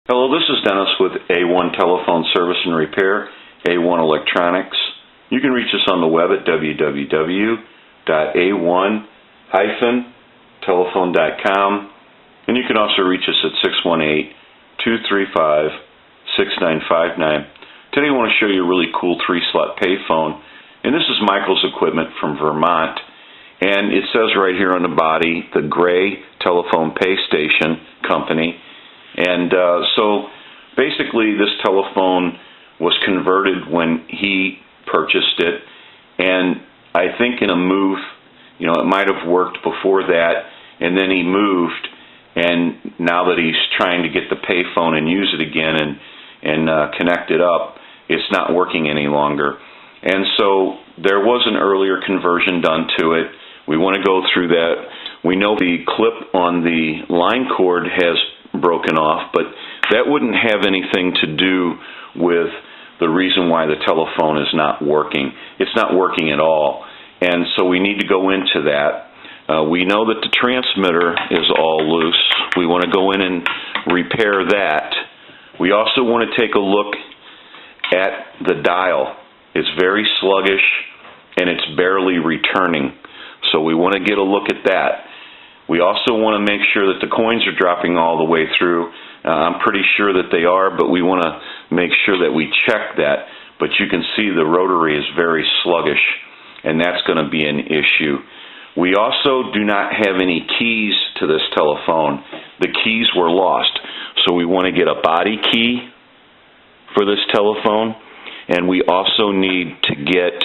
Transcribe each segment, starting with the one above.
Hello, this is Dennis with A1 Telephone Service and Repair, A1 Electronics. You can reach us on the web at www.a1-telephone.com, and you can also reach us at 618-235-6959. Today I want to show you a really cool 3-slot payphone, and this is Michael's equipment from Vermont, and it says right here on the body, the Gray Telephone Pay Station Company. And so basically this telephone was converted when he purchased it, and I think in a move, it might have worked before that, and then he moved, and now that he's trying to get the payphone and use it again and connect it up, it's not working any longer. And so there was an earlier conversion done to it. We want to go through that. We know the clip on the line cord has broken off, but that wouldn't have anything to do with the reason why the telephone is not working. It's not working at all, and so we need to go into that. We know that the transmitter is all loose. We want to go in and repair that. We also want to take a look at the dial. It's very sluggish and it's barely returning, so we want to get a look at that. We also want to make sure that the coins are dropping all the way through. I'm pretty sure that they are, but we want to make sure that we check that. But you can see the rotary is very sluggish, and that's going to be an issue. We also do not have any keys to this telephone. The keys were lost, so we want to get a body key for this telephone, and we also need to get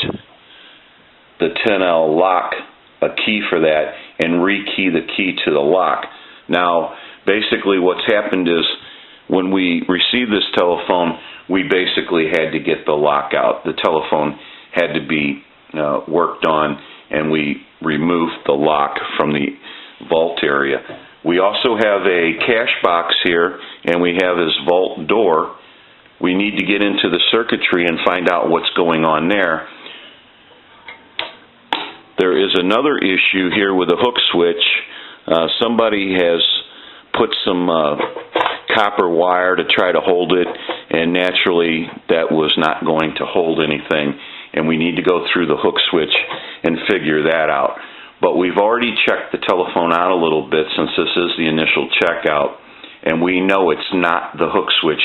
the 10L lock, a key for that, and rekey the key to the lock. Now, basically what's happened is when we received this telephone, we basically had to get the lock out. The telephone had to be worked on, and we removed the lock from the vault area. We also have a cash box here, and we have his vault door. We need to get into the circuitry and find out what's going on there. There is another issue here with the hook switch. Somebody has put some copper wire to try to hold it, and naturally that was not going to hold anything, and we need to go through the hook switch and figure that out. But we've already checked the telephone out a little bit since this is the initial checkout, and we know it's not the hook switch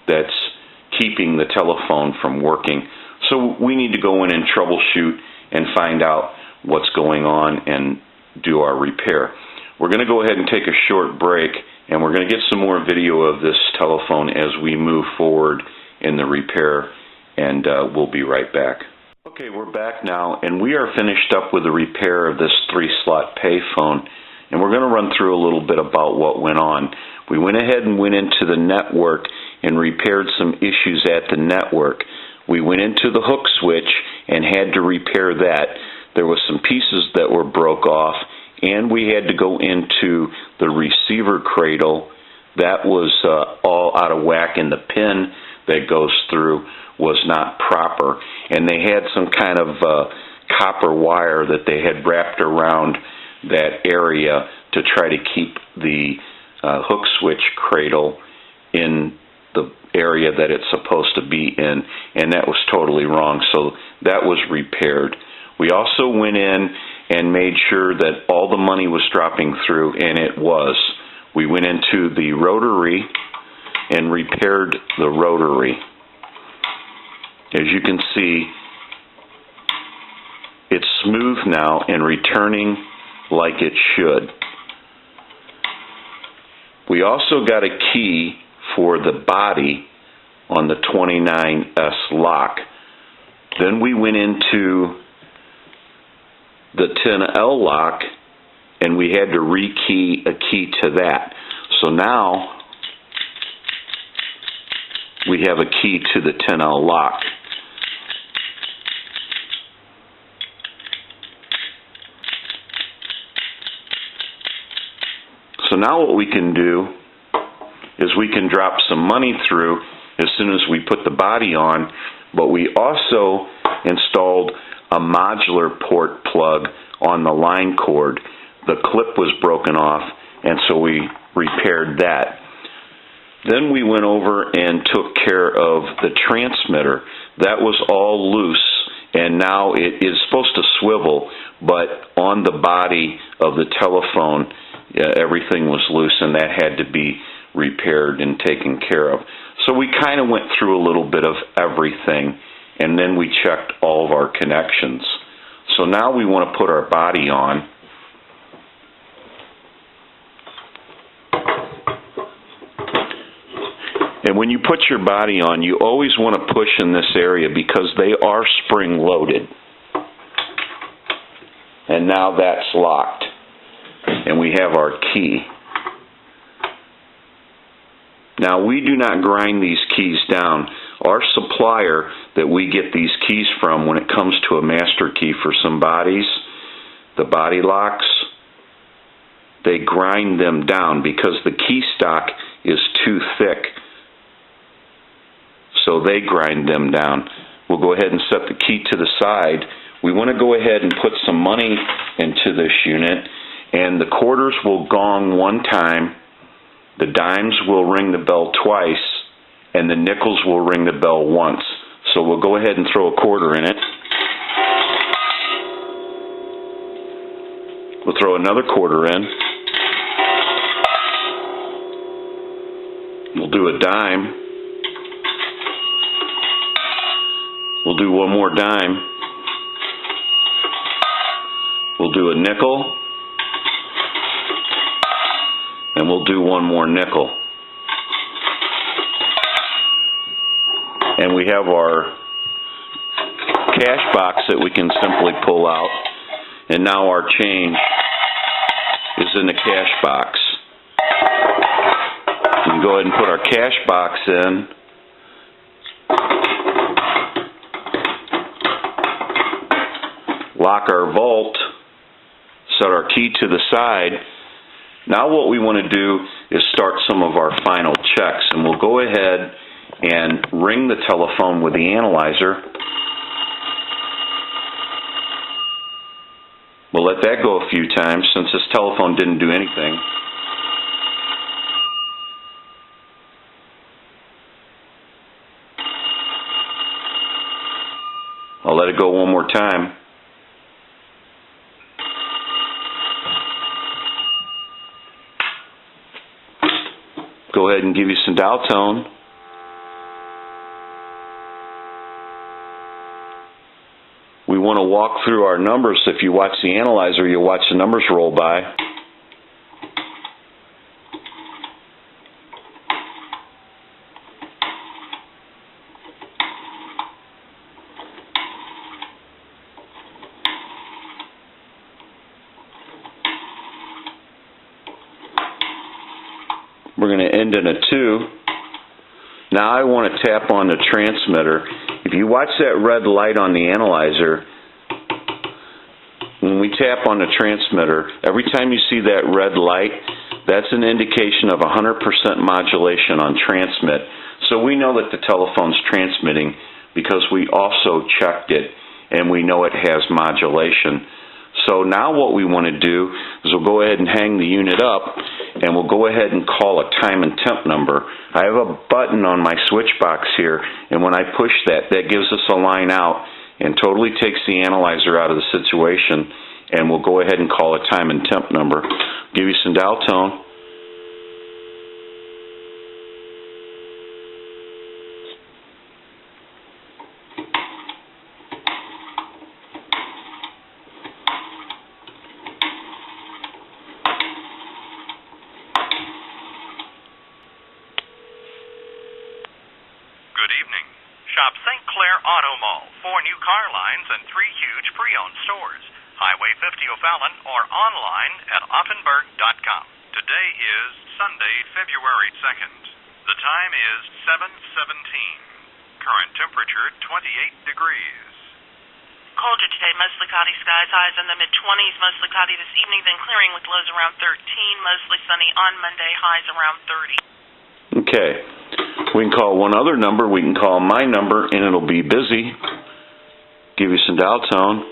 that's keeping the telephone from working. So we need to go in and troubleshoot and find out what's going on and do our repair. We're going to go ahead and take a short break, and we're going to get some more video of this telephone as we move forward in the repair, and we'll be right back. Okay, we're back now, and we are finished up with the repair of this 3-slot payphone, and we're going to run through a little bit about what went on. We went ahead and went into the network and repaired some issues at the network. We went into the hook switch and had to repair that. There was some pieces that were broke off, and we had to go into the receiver cradle. That was all out of whack, and the pin that goes through was not proper. And they had some kind of copper wire that they had wrapped around that area to try to keep the hook switch cradle in the area that it's supposed to be in, and that was totally wrong, so that was repaired. We also went in and made sure that all the money was dropping through, and it was. We went into the rotary and repaired the rotary. As you can see, it's smooth now and returning like it should. We also got a key for the body on the 29S lock. Then we went into the 10L lock, and we had to rekey a key to that. So now we have a key to the 10L lock. So now what we can do is we can drop some money through as soon as we put the body on, but we also installed a modular port plug on the line cord. The clip was broken off, and so we repaired that. Then we went over and took care of the transmitter. That was all loose, and now it is supposed to swivel, but on the body of the telephone, everything was loose, and that had to be repaired and taken care of. So we kind of went through a little bit of everything, and then we checked all of our connections. So now we want to put our body on. And when you put your body on, you always want to push in this area because they are spring-loaded. And now that's locked. And we have our key. Now, we do not grind these keys down. Our supplier that we get these keys from when it comes to a master key for some bodies, the body locks, they grind them down because the key stock is too thick. So they grind them down. We'll go ahead and set the key to the side. We want to go ahead and put some money into this unit, and the quarters will gong one time, the dimes will ring the bell twice, and the nickels will ring the bell once. So we'll go ahead and throw a quarter in it. We'll throw another quarter in. We'll do a dime. We'll do one more dime. We'll do a nickel. And we'll do one more nickel. And we have our cash box that we can simply pull out. And now our change is in the cash box. We can go ahead and put our cash box in. Lock our vault, set our key to the side. Now what we want to do is start some of our final checks, and we'll go ahead and ring the telephone with the analyzer. We'll let that go a few times since this telephone didn't do anything. I'll let it go one more time. Go ahead and give you some dial tone. We want to walk through our numbers. If you watch the analyzer, you'll watch the numbers roll by. We're going to end in a 2. Now I want to tap on the transmitter. If you watch that red light on the analyzer, when we tap on the transmitter, every time you see that red light, that's an indication of 100% modulation on transmit. So we know that the telephone's transmitting because we also checked it and we know it has modulation. So now what we want to do is we'll go ahead and hang the unit up, and we'll go ahead and call a time and temp number. I have a button on my switch box here, and when I push that, that gives us a line out and totally takes the analyzer out of the situation, and we'll go ahead and call a time and temp number. Give you some dial tone. Good evening. Shop St. Clair Auto Mall, 4 new car lines and 3 huge pre-owned stores. Highway 50 O'Fallon or online at Offenburg.com. Today is Sunday, February 2nd. The time is 7:17. Current temperature 28 degrees. Colder today, mostly cloudy skies, highs in the mid-20s, mostly cloudy this evening, then clearing with lows around 13, mostly sunny on Monday, highs around 30. Okay. We can call one other number. We can call my number, and it'll be busy. Give you some dial tone.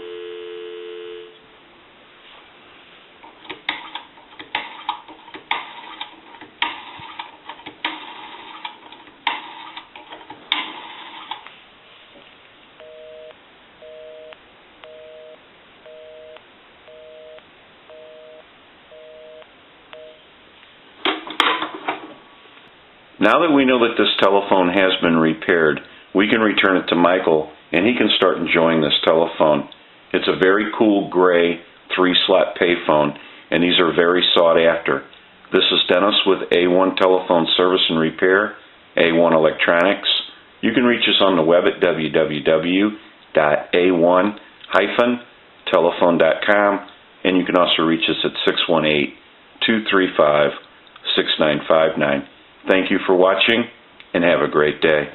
Now that we know that this telephone has been repaired, we can return it to Michael and he can start enjoying this telephone. It's a very cool gray 3-slot payphone, and these are very sought after. This is Dennis with A1 Telephone Service and Repair, A1 Electronics. You can reach us on the web at www.a1-telephone.com, and you can also reach us at 618-235-6959. Thank you for watching, and have a great day.